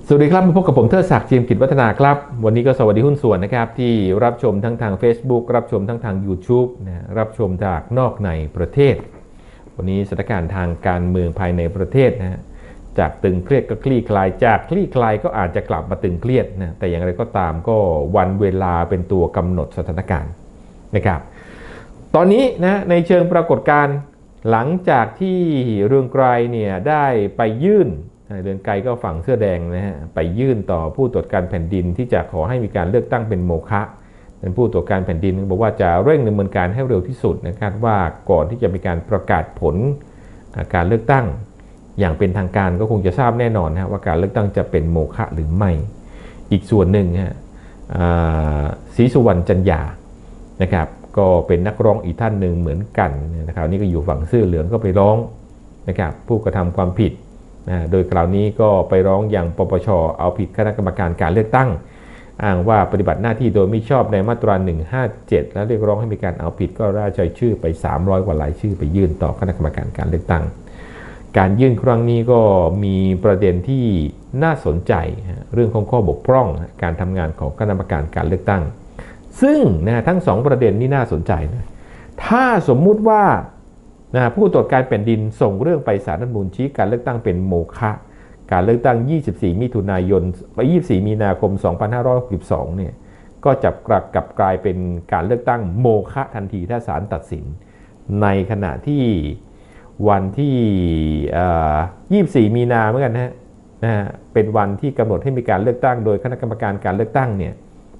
สวัสดีครับมาพบกับผมเทิดศักดิ์ จีมกิจวัฒนาครับวันนี้ก็สวัสดีหุ้นส่วนนะครับที่รับชมทั้งทาง Facebook รับชมทั้งทาง YouTube นะรับชมจากนอกในประเทศวันนี้สถานการณ์ทางการเมืองภายในประเทศนะจากตึงเครียดก็คลี่คลายจากคลี่คลายก็อาจจะกลับมาตึงเครียดนะแต่อย่างไรก็ตามก็วันเวลาเป็นตัวกำหนดสถานการณ์นะครับตอนนี้นะในเชิงปรากฏการณ์หลังจากที่เรืองไกรเนี่ยได้ไปยื่นเรืองไกรก็ฝั่งเสื้อแดงนะฮะไปยื่นต่อผู้ตรวจการแผ่นดินที่จะขอให้มีการเลือกตั้งเป็นโมฆะเป็นผู้ตรวจการแผ่นดินบอกว่าจะเร่งดำเนินการให้เร็วที่สุดนะครับว่าก่อนที่จะมีการประกาศผลการเลือกตั้งอย่างเป็นทางการก็คงจะทราบแน่นอนนะว่าการเลือกตั้งจะเป็นโมฆะหรือไม่อีกส่วนหนึ่งฮะศรีสุวรรณจันยานะครับก็เป็นนักร้องอีกท่านหนึ่งเหมือนกันนะครับนี่ก็อยู่ฝั่งเสื้อเหลืองก็ไปร้องนะครับผู้กระทำความผิดโดยคราวนี้ก็ไปร้องอย่างปปช.เอาผิดคณะกรรมการการเลือกตั้งอ้างว่าปฏิบัติหน้าที่โดยมิชอบในมาตรา157และเรียกร้องให้มีการเอาผิดก็ราชชื่อไป300กว่ารายชื่อไปยื่นต่อคณะกรรมการการเลือกตั้งการยื่นครั้งนี้ก็มีประเด็นที่น่าสนใจเรื่องของข้อบกพร่องการทำงานของคณะกรรมการการเลือกตั้งซึ่งทั้ง2ประเด็นนี้น่าสนใจนะถ้าสมมุติว่าผู้ตรวจการแผ่นดินส่งเรื่องไปศาลรัฐธรรมนูญชี้การเลือกตั้งเป็นโมฆะการเลือกตั้ง24มิถุนายน24มีนาคม2562เนี่ยก็จะกลับกลายเป็นการเลือกตั้งโมฆะทันทีถ้าศาลตัดสินในขณะที่วันที่24มีนาเหมือนกันนะเป็นวันที่กำหนดให้มีการเลือกตั้งโดยคณะกรรมการการเลือกตั้งเนี่ย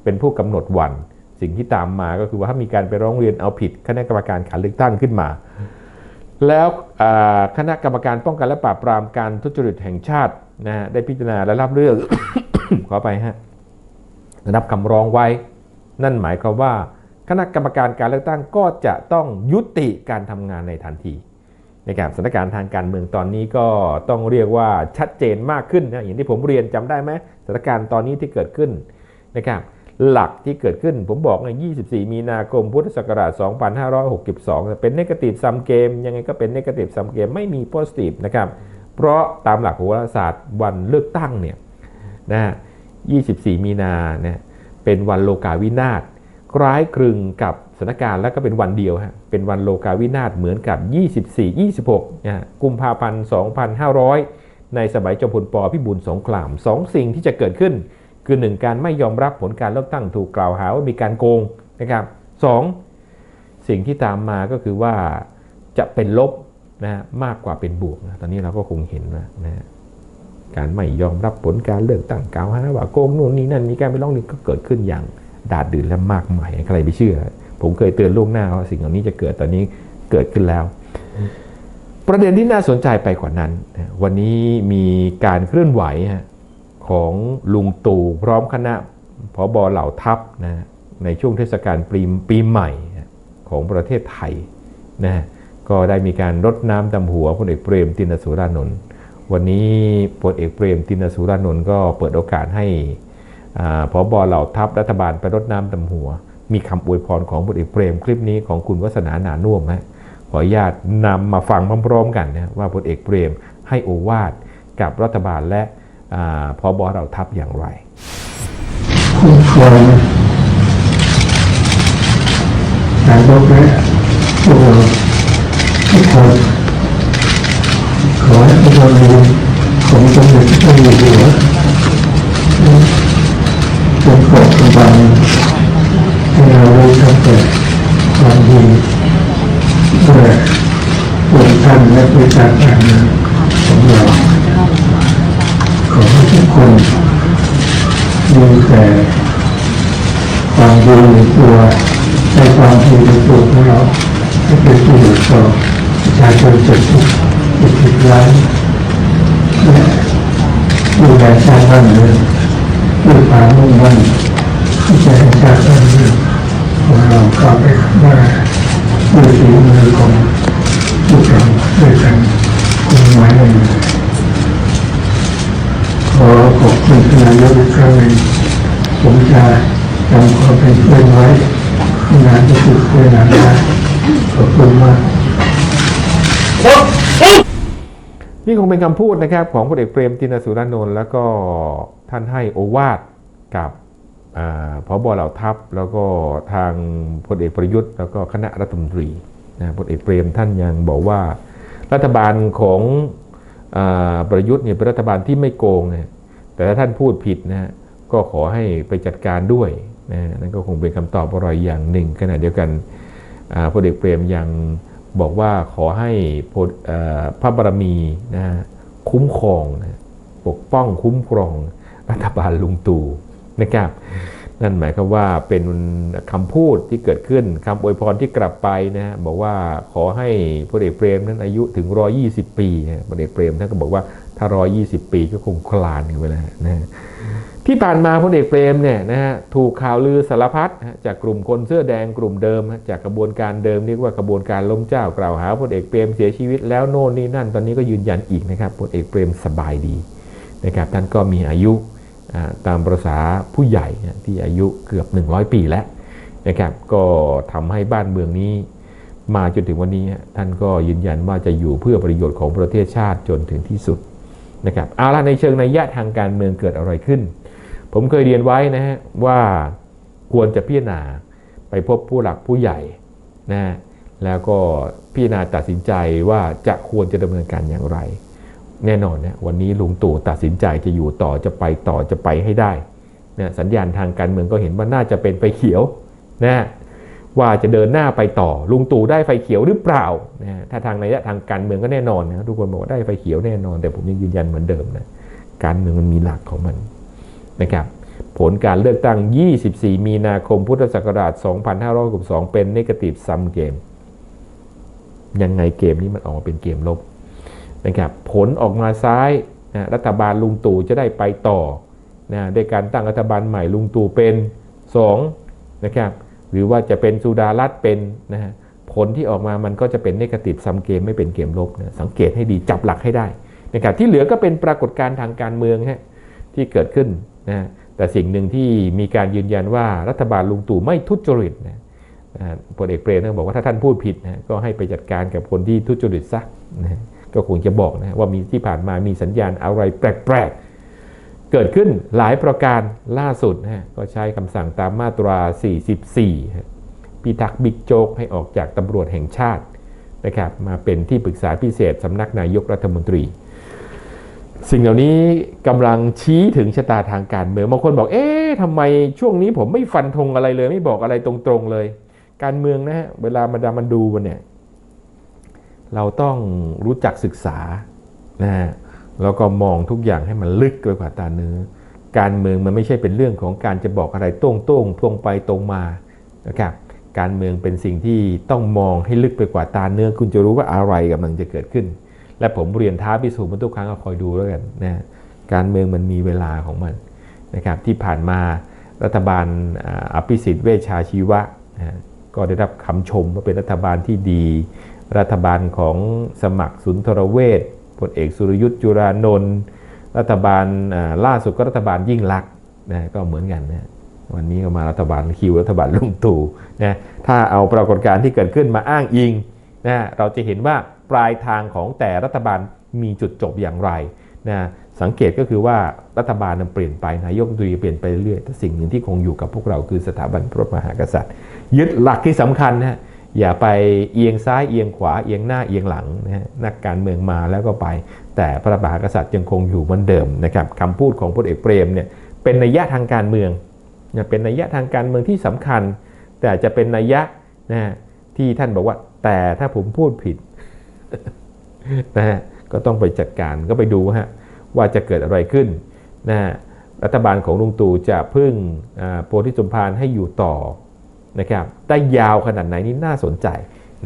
เป็นผู้กำหนดวันสิ่งที่ตามมาก็คือว่าถ้ามีการไปร้องเรียนเอาผิดคณะกรรมการการเลือกตั้งขึ้นมาแล้วคณะกรรมการป้องกันและปราบปรามการทุจริตแห่งชาติได้พิจารณาและรับเรื่อง ขอไปรับคำร้องไว้นั่นหมายความว่าคณะกรรมการการเลือกตั้งก็จะต้องยุติการทำงานในทันทีนะครับสถานการณ์ทางการเมืองตอนนี้ก็ต้องเรียกว่าชัดเจนมากขึ้นนะอย่างที่ผมเรียนจำได้ไหมสถานการณ์ตอนนี้ที่เกิดขึ้นนะครับหลักที่เกิดขึ้นผมบอกใน24มีนาคมพุทธศักราช2562เป็น negative sum game ยังไงก็เป็น negative sum game ไม่มี positive นะครับเพราะตามหลักโหราศาสตร์วันเลือกตั้งเนี่ย24มีนาเนี่ยเป็นวันโลกาวินาศคล้ายคลึงกับสถานการณ์แล้วก็เป็นวันเดียวเป็นวันโลกาวินาศเหมือนกับ26กุมภาพันธ์2500ในสมัยจอมพล ป.พิบูลสงคราม2สิ่งที่จะเกิดขึ้นคือ1การไม่ยอมรับผลการเลือกตั้งถูกกล่าวหาว่ามีการโกงนะครับ2สิ่งที่ตามมาก็คือว่าจะเป็นลบมากกว่าเป็นบวกตอนนี้เราก็คงเห็นนะการไม่ยอมรับผลการเลือกตั้งกล่าวหาว่าโกงนู่นนี่นั่นมีการไปร้องเรียนก็เกิดขึ้นอย่างดาดดื่นและมากมายใครไปเชื่อผมเคยเตือนล่วงหน้าว่าสิ่งเหล่านี้จะเกิดตอนนี้เกิดขึ้นแล้วประเด็นที่น่าสนใจไปกว่านั้นวันนี้มีการเคลื่อนไหวของลุงตู่พร้อมคณะผบ.เหล่าทัพในช่วงเทศกาลปีใหม่ของประเทศไทยก็ได้มีการรดน้ำดำหัวพลเอกเปรมติณสุรานนท์วันนี้พลเอกเปรมติณสุรานนท์ก็เปิดโอกาสให้ผบ.เหล่าทัพรัฐบาลไปรดน้ำดำหัวมีคำอวยพรของพลเอกเปรมคลิปนี้ของคุณวสนา หนานุ่วมขออนุญาตนำมาฟังพร้อมๆกันว่าพลเอกเปรมให้โอวาทกับรัฐบาลและผบ.เหล่าทัพอย่างไรคุ้มครองนายกและพวกเราทุกคนขอให้พวกเราเรียนของสมเด็จพระเจ้าอยู่หัวจงโปรดกำบังให้เราได้ทำแต่ความดีเพื่อตัวท่านและประชาชนของเราขอให้ทุกคนมีแต่ความดีในตัวในความดีในตัวของเราให้เป็นประโยชน์ต่อประชาชนทุกร้านและดูแลชาติบ้านเมืองด้วยความมุ่งมั่นที่จะให้ชาติบ้านเมืองของเราก้าวไปข้างหน้าด้วยฝีมือของพวกเราด้วยกันคุณหมายเลยขอขอบคุณท่านนายกอีกครั้งหนึ่งผมจะจำความเป็นเพื่อนไว้งานที่สุดเวลาได้ขอบคุณมาก นี่คงเป็นคำพูดนะครับของพลเอกเปรมติณสุรานนท์แล้วก็ท่านให้โอวาทกับผบ.เหล่าทัพแล้วก็ทางพลเอกประยุทธ์แล้วก็คณะรัฐมนตรีนะพลเอกเปรมท่านยังบอกว่ารัฐบาลของประยุทธ์เนี่ยเป็นรัฐบาลที่ไม่โกงนะแต่ถ้าท่านพูดผิดนะก็ขอให้ไปจัดการด้วยนะนั่นก็คงเป็นคำตอบอร่อยอย่างหนึ่งขณะเดียวกันพลเอกเปรมยังบอกว่าขอให้พระบารมีนะคุ้มครองนะปกป้องคุ้มครองรัฐบาลลุงตู่นะครับนั่นหมายความว่าเป็นคำพูดที่เกิดขึ้นคำอวยพรที่กลับไปนะบอกว่าขอให้พลเอกเปรมนั้นอายุถึง120 ปีพลเอกเปรมท่านก็บอกว่าถ้า120 ปีก็คงคลานกันไปแล้วนะที่ผ่านมาพลเอกเปรมเนี่ยนะฮะถูกข่าวลือสารพัดจากกลุ่มคนเสื้อแดงกลุ่มเดิมจากกระบวนการเดิมเรียกว่ากระบวนการล้มเจ้ากล่าวหาพลเอกเปรมเสียชีวิตแล้วโน่นนี่นั่นตอนนี้ก็ยืนยันอีกนะครับพลเอกเปรมสบายดีนะครับท่านก็มีอายุตามประษาผู้ใหญ่ที่อายุเกือบ100 ปีแล้วนะครับก็ทำให้บ้านเมืองนี้มาจนถึงวันนี้ท่านก็ยืนยันว่าจะอยู่เพื่อประโยชน์ของประเทศชาติจนถึงที่สุดนะครับเอาล่ะในเชิงนัยยะทางการเมืองเกิดอะไรขึ้นผมเคยเรียนไว้นะฮะว่าควรจะพิจารณาไปพบผู้หลักผู้ใหญ่นะแล้วก็พิจารณาตัดสินใจว่าจะควรจะดำเนินการอย่างไรแน่นอนนะวันนี้ลุงตู่ตัดสินใจจะอยู่ต่อจะไปต่อจะไปให้ได้นะสัญญาณทางการเมืองก็เห็นว่าน่าจะเป็นไฟเขียวนะว่าจะเดินหน้าไปต่อลุงตู่ได้ไฟเขียวหรือเปล่านะถ้าทางนัยยะทางการเมืองก็แน่นอนนะทุกคนบอกว่าได้ไฟเขียวแน่นอนแต่ผมยังยืนยันเหมือนเดิมนะการเมืองมันมีหลักของมันนะครับผลการเลือกตั้ง24 มีนาคมพุทธศักราช 2562เป็นเนกาทีฟซัมเกมยังไงเกมนี้มันออกมาเป็นเกมลบนะครับผลออกมาซ้ายนะรัฐบาลลุงตู่จะได้ไปต่อนะด้วยการตั้งรัฐบาลใหม่ลุงตู่เป็น2นะครับหรือว่าจะเป็นสุดารัตน์เป็นนะฮะผลที่ออกมามันก็จะเป็นเนกาทีฟซัมเกมไม่เป็นเกมลบนะสังเกตให้ดีจับหลักให้ได้นะครับที่เหลือก็เป็นปรากฏการณ์ทางการเมืองฮะที่เกิดขึ้นนะแต่สิ่งหนึ่งที่มีการยืนยันว่ารัฐบาลลุงตู่ไม่ทุจริตนะพลเอกเปรมท่านบอกว่าถ้าท่านพูดผิดนะก็ให้ไปจัดการกับคนที่ทุจริตซะนะก็คงจะบอกนะว่ามีที่ผ่านมามีสัญญาณอะไรแปลกๆเกิดขึ้นหลายประการล่าสุดนะก็ใช้คำสั่งตามมาตรา 44 พิทักษ์บิ๊กโจ๊กให้ออกจากตำรวจแห่งชาตินะครับมาเป็นที่ปรึกษาพิเศษสำนักนายกรัฐมนตรีสิ่งเหล่านี้กำลังชี้ถึงชะตาทางการเมืองบางคนบอกทำไมช่วงนี้ผมไม่ฟันธงอะไรเลยไม่บอกอะไรตรงๆเลยการเมืองนะฮะเวลามันดูเนี่ยเราต้องรู้จักศึกษานะฮะแล้วก็มองทุกอย่างให้มันลึกไปกว่าตาเนื้อการเมืองมันไม่ใช่เป็นเรื่องของการจะบอกอะไรตรงๆตรงไปตรงมานะครับการเมืองเป็นสิ่งที่ต้องมองให้ลึกไปกว่าตาเนื้อคุณจะรู้ว่าอะไรกำลังจะเกิดขึ้นและผมเรียนท้าพิสูจน์มันทุกครั้งก็คอยดูแล้วกันนะการเมืองมันมีเวลาของมันนะครับที่ผ่านมารัฐบาลอภิสิทธิ์เวชชาชีวะนะก็ได้รับคำชมว่าเป็นรัฐบาลที่ดีรัฐบาลของสมัครสุนทรเวชพลเอกสุรยุทธ์จุรานนท์รัฐบาลล่าสุดก็รัฐบาลยิ่งลักษณ์นะก็เหมือนกันนะวันนี้ก็มารัฐบาลคิวรัฐบาลลุงตู่นะถ้าเอาปรากฏการณ์ที่เกิดขึ้นมาอ้างอิงนะเราจะเห็นว่าปลายทางของแต่รัฐบาลมีจุดจบอย่างไรนะสังเกตก็คือว่ารัฐบาลนั้นเปลี่ยนไปนายกรัฐมนตรีเปลี่ยนไปเรื่อยแต่สิ่งหนึ่งที่คงอยู่กับพวกเราคือสถาบันพระมหากษัตริย์ยึดหลักที่สำคัญนะอย่าไปเอียงซ้ายเอียงขวาเอียงหน้าเอียงหลังนะนักการเมืองมาแล้วก็ไปแต่พระมหากษัตริย์ยังคงอยู่เหมือนเดิมนะครับคำพูดของพลเอกเปรมเนี่ยเป็นนัยยะทางการเมืองเป็นนัยยะทางการเมืองที่สำคัญแต่จะเป็นนัยยะนะที่ท่านบอกว่าแต่ถ้าผมพูดผิดนะฮะก็ต้องไปจัดการก็ไปดูฮะว่าจะเกิดอะไรขึ้นนะรัฐบาลของลุงตู่จะพึ่งโพธิสมภารให้อยู่ต่อนะครับได้ยาวขนาดไหนนี่น่าสนใจ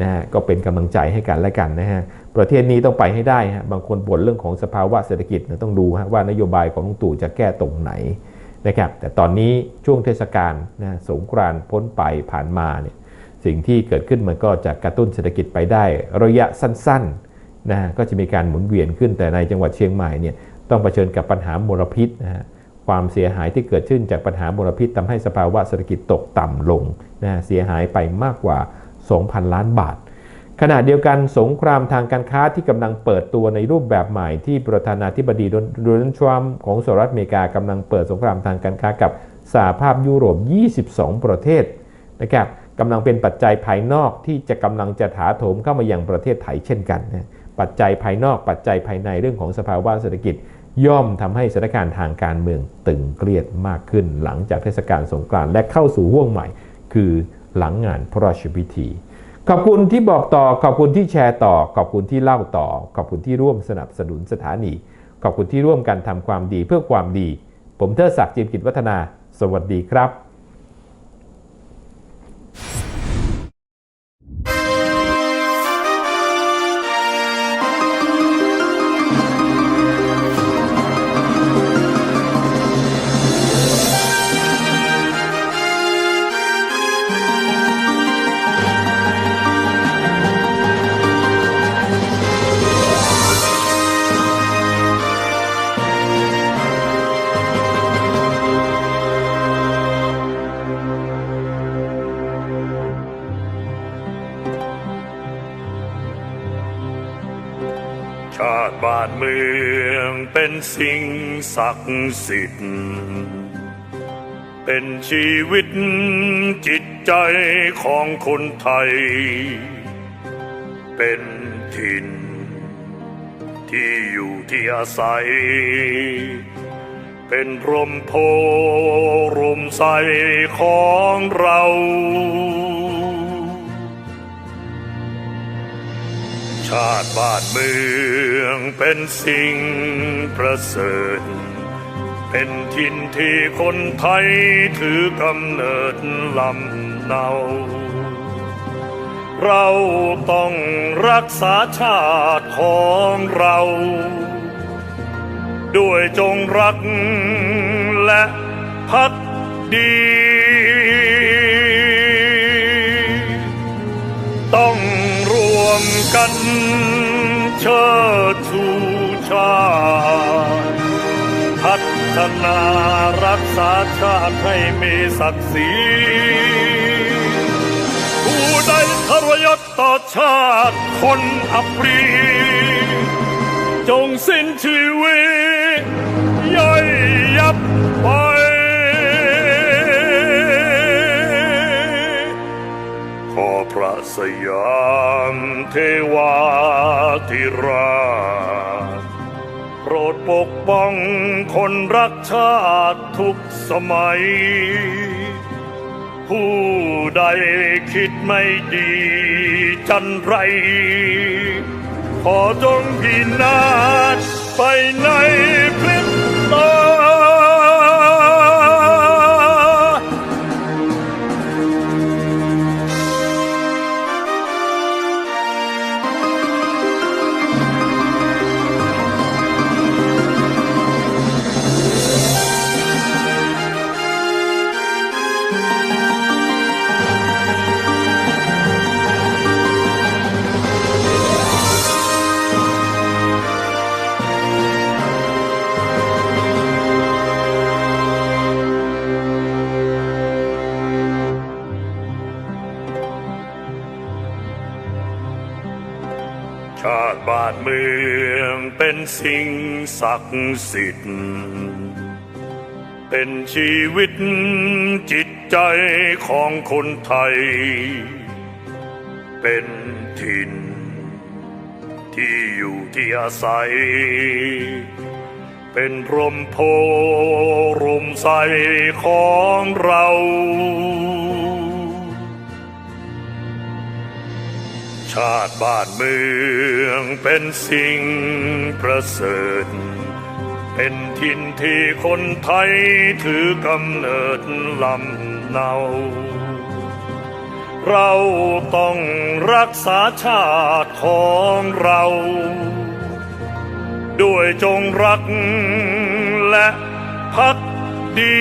นะฮะก็เป็นกำลังใจให้กันและกันนะฮะประเทศนี้ต้องไปให้ได้ฮะบางคนบ่นเรื่องของสภาวะเศรษฐกิจนะต้องดูฮะว่านโยบายของลุงตู่จะแก้ตรงไหนนะครับแต่ตอนนี้ช่วงเทศกาลนะสงกรานต์พ้นไปผ่านมาเนี่ยสิ่งที่เกิดขึ้นมันก็จะกระตุ้นเศรษฐกิจไปได้ระยะสั้นๆนะก็จะมีการหมุนเวียนขึ้นแต่ในจังหวัดเชียงใหม่เนี่ยต้องเผชิญกับปัญหามลพิษนะฮะความเสียหายที่เกิดขึ้นจากปัญหามลพิษทำให้สภาวะเศรษฐกิจตกต่ำลงนะเสียหายไปมากกว่า 2,000 ล้านบาท ขณะเดียวกันสงครามทางการค้าที่กำลังเปิดตัวในรูปแบบใหม่ที่ประธานาธิบดีโดนัลด์ทรัมป์ของสหรัฐอเมริกากำลังเปิดสงครามทางการค้ากับสหภาพยุโรป 22 ประเทศนะครับกำลังเป็นปัจจัยภายนอกที่จะกำลังจะถาโถมเข้ามายังประเทศไทยเช่นกันนะปัจจัยภายนอกปัจจัยภายในเรื่องของสภาวะเศรษฐกิจย่อมทำให้สถานการณ์ทางการเมืองตึงเครียดมากขึ้นหลังจากเทศกาลสงกรานต์และเข้าสู่ห่วงใหม่คือหลังงานพระราชพิธีขอบคุณที่บอกต่อขอบคุณที่แชร์ต่อขอบคุณที่เล่าต่อขอบคุณที่ร่วมสนับสนุนสถานีขอบคุณที่ร่วมกันทำความดีเพื่อความดีผมเทิดศักดิ์ จิมกิจวัฒนาสวัสดีครับชาติบ้านเมืองเป็นสิ่งศักดิ์สิทธิ์เป็นชีวิตจิตใจของคนไทยเป็นถิ่นที่อยู่ที่อาศัยเป็นร่มโพร่มใสของเราชาติบ้านเมืองเป็นสิ่งประเสริฐเป็นถิ่นที่คนไทยถือกำเนิดลำเนาเราต้องรักษาชาติของเราด้วยจงรักและภักดีต้องรวมกันเชิดชูชาติพัฒนารักษาชาติให้มีศักดิ์ศรีผู้ใดทรยศต่อชาติคนอัปรีจงสิ้นชีวิตย่อยยับไปขอพระสยามเทวาธิราชโปรดปกป้องคนรักชาติทุกสมัยผู้ใดคิดไม่ดีจันไรขอจงพินาศไปในพริบตาชาติบ้านเมืองเป็นสิ่งศักดิ์สิทธิ์เป็นชีวิตจิตใจของคนไทยเป็นถิ่นที่อยู่ที่อาศัยเป็นร่มโพร่มใสของเราชาติบ้านเมืองเป็นสิ่งประเสริฐเป็นถิ่นที่คนไทยถือกำเนิดลำเนาเราต้องรักษาชาติของเราด้วยจงรักและภักดี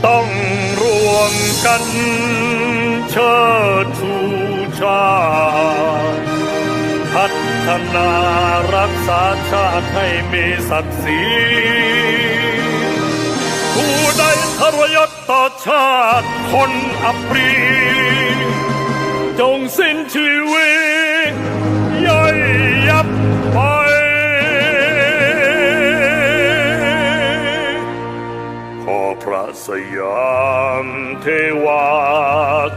ต้องรวมกันเชิดชูชาติพัฒนารักษาชาติให้มีศักดิ์ศรีผ ผู้ใดทรยศต่อชาติคนอัปรีจงสิ้นชีวิตย่อยยับไปขอพระสยามเทวา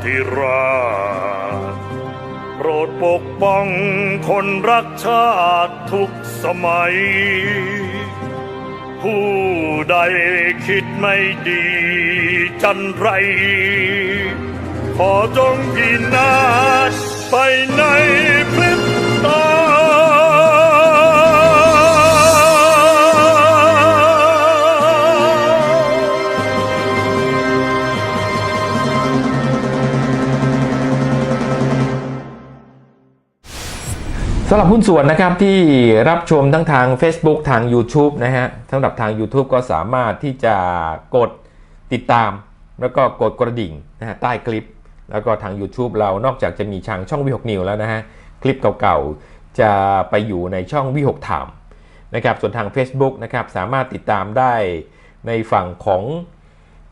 ธิราชโปรดปกป้องคนรักชาติทุกสมัยผู้ใดคิดไม่ดีจันไรขอจงพินาศไปในพริบตาสำหรับหุ้นส่วนนะครับที่รับชมทั้งทาง Facebook ทาง YouTube นะฮะสำหรับทาง YouTube ก็สามารถที่จะกดติดตามแล้วก็กดกระดิ่งนะฮะใต้คลิปแล้วก็ทาง YouTube เรานอกจากจะมีช่องวิหกนิวแล้วนะฮะคลิปเก่าๆจะไปอยู่ในช่องวิหกไทม์นะครับส่วนทาง Facebook นะครับสามารถติดตามได้ในฝั่งของ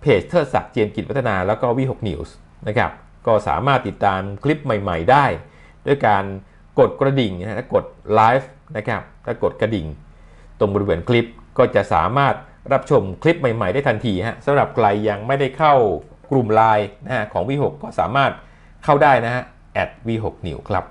เพจเทิดศักดิ์เจียมกิจวัฒนาแล้วก็วิหกนิวส์นะครับก็สามารถติดตามคลิปใหม่ๆได้ด้วยการกดกระดิ่งนะฮะถ้ากดไลฟ์นะครับถ้ากดกระดิ่งตรงบริเวณคลิปก็จะสามารถรับชมคลิปใหม่ๆได้ทันทีฮะสำหรับใครยังไม่ได้เข้ากลุ่มไลน์นะฮะของวิหกก็สามารถเข้าได้นะฮะ@วิหกนิวครับ